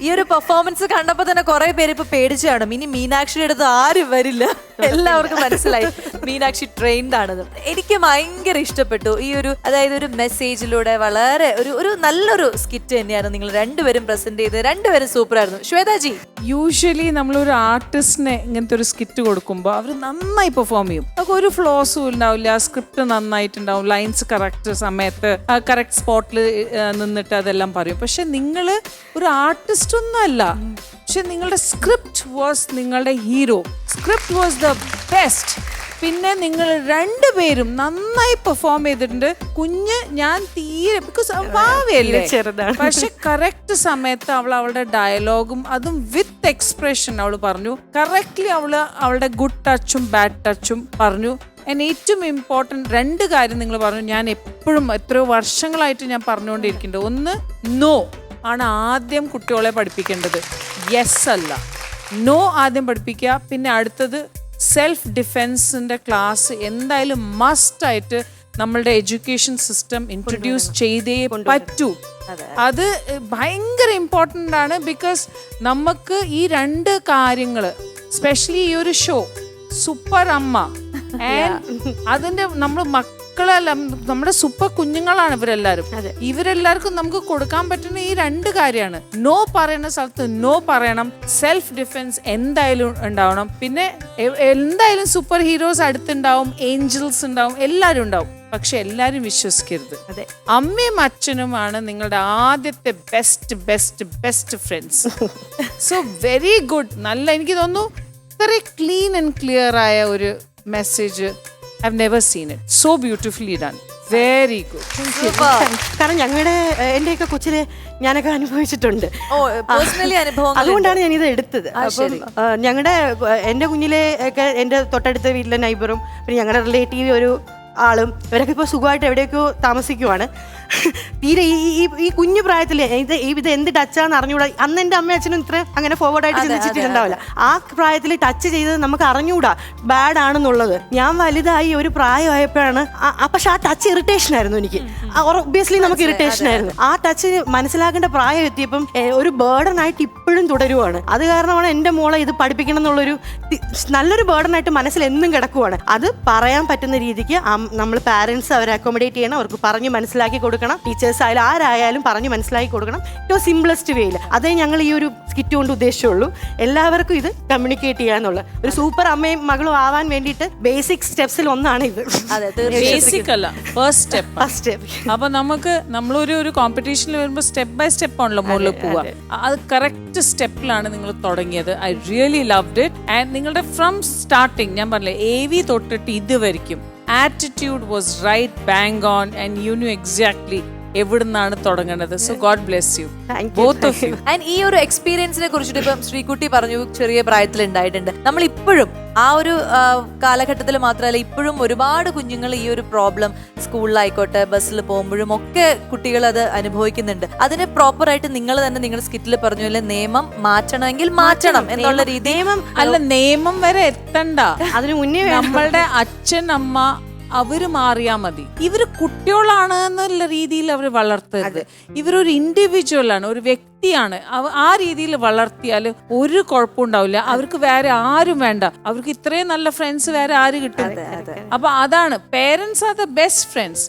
ഈ ഒരു പെർഫോമൻസ് കണ്ടപ്പോ തന്നെ കുറെ പേര് ഇപ്പൊ പേടിച്ചു കാണും. ഇനി മീനാക്ഷിയുടെ അടുത്ത് ആരും വരില്ല. എല്ലാവർക്കും മനസ്സിലായി മീനാക്ഷി ട്രെയിൻഡ് ആണെന്ന്. എനിക്ക് ഭയങ്കര ഇഷ്ടപ്പെട്ടു ഈ ഒരു, അതായത് ഒരു മെസ്സേജിലൂടെ വളരെ ഒരു നല്ലൊരു സ്കിറ്റ് തന്നെയാണ് നിങ്ങൾ രണ്ടുപേരും പ്രസന്റ് ചെയ്ത്. രണ്ടുപേരും സൂപ്പർ ആയിരുന്നു. ശ്വേതാജി, യൂഷ്വലി നമ്മളൊരു ആർട്ടിസ്റ്റിനെ ഇങ്ങനത്തെ ഒരു സ്കിറ്റ് കൊടുക്കുമ്പോൾ അവർ നന്നായി പെർഫോം ചെയ്യും. നമുക്ക് ഒരു ഫ്ലോസും ഉണ്ടാവില്ല, സ്ക്രിപ്റ്റ് നന്നായിട്ടുണ്ടാവും, ലൈൻസ് കറക്റ്റ് സമയത്ത് കറക്റ്റ് സ്പോട്ടിൽ നിന്നിട്ട് അതെല്ലാം പറയും. പക്ഷെ നിങ്ങൾ ഒരു ആർട്ടിസ്റ്റ് ഒന്നും അല്ല, പക്ഷെ നിങ്ങളുടെ സ്ക്രിപ്റ്റ് വാസ് നിങ്ങളുടെ hero. Script was the best. പിന്നെ നിങ്ങൾ രണ്ടുപേരും നന്നായി പെർഫോം ചെയ്തിട്ടുണ്ട്. കുഞ്ഞ് ഞാൻ തീരെ ബിക്കോസ് ഭാവിയല്ലേ, പക്ഷെ കറക്റ്റ് സമയത്ത് അവളുടെ ഡയലോഗും അതും വിത്ത് എക്സ്പ്രഷൻ അവൾ പറഞ്ഞു. കറക്റ്റ്ലി അവളുടെ ഗുഡ് ടച്ചും ബാഡ് ടച്ചും പറഞ്ഞു. ഏറ്റവും ഇമ്പോർട്ടൻറ്റ് 2 കാര്യം നിങ്ങൾ പറഞ്ഞു. ഞാൻ എപ്പോഴും എത്രയോ വർഷങ്ങളായിട്ട് ഞാൻ പറഞ്ഞുകൊണ്ടിരിക്കുന്നുണ്ട്. ഒന്ന്, നോ ആണ് ആദ്യം കുട്ടികളെ പഠിപ്പിക്കേണ്ടത്, യെസ് അല്ല. നോ ആദ്യം പഠിപ്പിക്കുക. പിന്നെ അടുത്തത് സെൽഫ് ഡിഫെൻസിന്റെ ക്ലാസ് എന്തായാലും മസ്റ്റ് ആയിട്ട് നമ്മളുടെ എഡ്യൂക്കേഷൻ സിസ്റ്റം ഇൻട്രൊഡ്യൂസ് ചെയ്തേ പറ്റൂ. അത് ഭയങ്കര ഇമ്പോർട്ടൻ്റ് ആണ്. ബിക്കോസ് നമുക്ക് ഈ 2 കാര്യങ്ങൾ, സ്പെഷ്യലി ഈ ഒരു ഷോ സൂപ്പർ അമ്മ അതിന്റെ നമ്മൾ മക്കളെല്ലാം നമ്മുടെ സൂപ്പർ കുഞ്ഞുങ്ങളാണ് ഇവരെല്ലാരും. ഇവരെല്ലാവർക്കും നമുക്ക് കൊടുക്കാൻ പറ്റുന്ന ഈ 2 കാര്യമാണ്. നോ പറയുന്ന സ്ഥലത്ത് നോ പറയണം, സെൽഫ് ഡിഫെൻസ് എന്തായാലും ഉണ്ടാവണം. പിന്നെ എന്തായാലും സൂപ്പർ ഹീറോസ് അടുത്തുണ്ടാവും, ഏഞ്ചൽസ് ഉണ്ടാവും, എല്ലാവരും ഉണ്ടാവും. പക്ഷെ എല്ലാരും വിശ്വസിക്കരുത്. അമ്മയും അച്ഛനുമാണ് നിങ്ങളുടെ ആദ്യത്തെ best best best friends. So very good. നല്ല, എനിക്ക് തോന്നുന്നു ഇത്ര ക്ലീൻ ആൻഡ് ക്ലിയർ ആയ ഒരു message I have never seen it. So beautifully done. Very good. കാരണം എന്റെയൊക്കെ കൊച്ചിലെ ഞാനൊക്കെ അനുഭവിച്ചിട്ടുണ്ട്. അനുഭവം അതുകൊണ്ടാണ് ഞാനിത് എടുത്തത്. അപ്പം എൻ്റെ കുഞ്ഞിലെ ഒക്കെ എൻ്റെ തൊട്ടടുത്ത വീട്ടിലെ നൈബറും പിന്നെ ഞങ്ങളുടെ റിലേറ്റീവ് ഒരു ആളും ഇവരൊക്കെ ഇപ്പോൾ സുഖമായിട്ട് എവിടെയൊക്കെയോ താമസിക്കുവാണ്. തീരെ ഈ കുഞ്ഞു പ്രായത്തിൽ ഇത് എന്ത് ടച്ചാന്ന് അറിഞ്ഞുകൂടാ. അന്ന് എൻ്റെ അമ്മയും അച്ഛനും ഇത്ര അങ്ങനെ ഫോർവേഡായിട്ട് ചിന്തിച്ചിട്ടുണ്ടാവില്ല. ആ പ്രായത്തിൽ ടച്ച് ചെയ്തത് നമുക്ക് അറിഞ്ഞുകൂടാ ബാഡ് ആണെന്നുള്ളത്. ഞാൻ വലുതായി ഒരു പ്രായമായപ്പോഴാണ് പക്ഷെ ആ ടച്ച് ഇറിറ്റേഷൻ ആയിരുന്നു എനിക്ക്. ഒബ്വിയസ്ലി നമുക്ക് ഇറിറ്റേഷൻ ആയിരുന്നു. ആ ടച്ച് മനസ്സിലാക്കേണ്ട പ്രായം എത്തിയപ്പം ഒരു ബേർഡൻ ആയിട്ട് ഇപ്പോഴും തുടരുവാണ്. അത് കാരണമാണ് എൻ്റെ മോളെ ഇത് പഠിപ്പിക്കണം എന്നുള്ളൊരു നല്ലൊരു ബേർഡൻ ആയിട്ട് മനസ്സിൽ എന്നും കിടക്കുവാണ്. അത് പറയാൻ പറ്റുന്ന രീതിക്ക് നമ്മൾ പാരൻസ് അവരെ അക്കോമഡേറ്റ് ചെയ്യണം, അവർക്ക് പറഞ്ഞ് മനസ്സിലാക്കി കൊടുക്കണം. ടീച്ചേഴ്സ് ആയാലും ആരായാലും പറഞ്ഞ് മനസ്സിലാക്കി കൊടുക്കണം ഏറ്റവും സിംപ്ലസ്റ്റ് വേയിൽ. അതേ ഞങ്ങൾ ഈ ഒരു സ്കിറ്റ് കൊണ്ട് ഉദ്ദേശിച്ചുള്ളൂ. എല്ലാവർക്കും ഇത് കമ്മ്യൂണിക്കേറ്റ് ചെയ്യാന്നുള്ള ഒരു സൂപ്പർ അമ്മയും മകളും ആവാൻ വേണ്ടിയിട്ട് ബേസിക് സ്റ്റെപ്സിൽ ഒന്നാണ് ഇത്. ബേസിക് അല്ല, ഫസ്റ്റ് സ്റ്റെപ്പ്. അപ്പൊ നമ്മളൊരു കോമ്പറ്റീഷനിൽ വരുമ്പോൾ സ്റ്റെപ്പ് ബൈ സ്റ്റെപ്പ് ആണല്ലോ മുകളിൽ പോവുക. അത് കറക്റ്റ് സ്റ്റെപ്പിലാണ് നിങ്ങൾ തുടങ്ങിയത്. I really loved it. And നിങ്ങളുടെ ഫ്രം സ്റ്റാർട്ടിങ് ഞാൻ പറഞ്ഞില്ലേ AV തൊട്ടിട്ട് ഇതുവരെയ്ക്കും attitude was right, bang on, and you knew exactly എവിടുന്നാണ് തുടങ്ങേണ്ടത്. So God bless you both of you. And ഈ ഒരു എക്സ്പീരിയൻസിനെ കുറിച്ചിട്ട് ഇപ്പം ശ്രീകുട്ടി പറഞ്ഞു ചെറിയ പ്രായത്തിൽ ഉണ്ടായിട്ടുണ്ട്. നമ്മൾ ഇപ്പോഴും ആ ഒരു കാലഘട്ടത്തിൽ മാത്രമല്ല, ഇപ്പോഴും ഒരുപാട് കുഞ്ഞുങ്ങൾ ഈ ഒരു പ്രോബ്ലം സ്കൂളിലായിക്കോട്ടെ ബസ്സിൽ പോകുമ്പോഴും ഒക്കെ കുട്ടികൾ അത് അനുഭവിക്കുന്നുണ്ട്. അതിന് പ്രോപ്പറായിട്ട് നിങ്ങൾ തന്നെ നിങ്ങളുടെ സ്കിറ്റിൽ പറഞ്ഞു അല്ലെ, നിയമം മാറ്റണമെങ്കിൽ മാറ്റണം എന്നുള്ള രീതി. നിയമം വരെ എത്തണ്ട, അതിനു മുന്നേ നമ്മളുടെ അച്ഛൻ അമ്മ അവര് മാറിയാ മതി. ഇവര് കുട്ടികളാണ് എന്നുള്ള രീതിയിൽ അവർ വളർത്തരുത്. ഇവരൊരു ഇൻഡിവിജ്വൽ ആണ്, ഒരു വ്യക്തിയാണ്. ആ രീതിയിൽ വളർത്തിയാൽ ഒരു കുഴപ്പമുണ്ടാവില്ല. അവർക്ക് വേറെ ആരും വേണ്ട. അവർക്ക് ഇത്രയും നല്ല ഫ്രണ്ട്സ് വേറെ ആര് കിട്ടും? അപ്പൊ അതാണ്, parents are the best friends.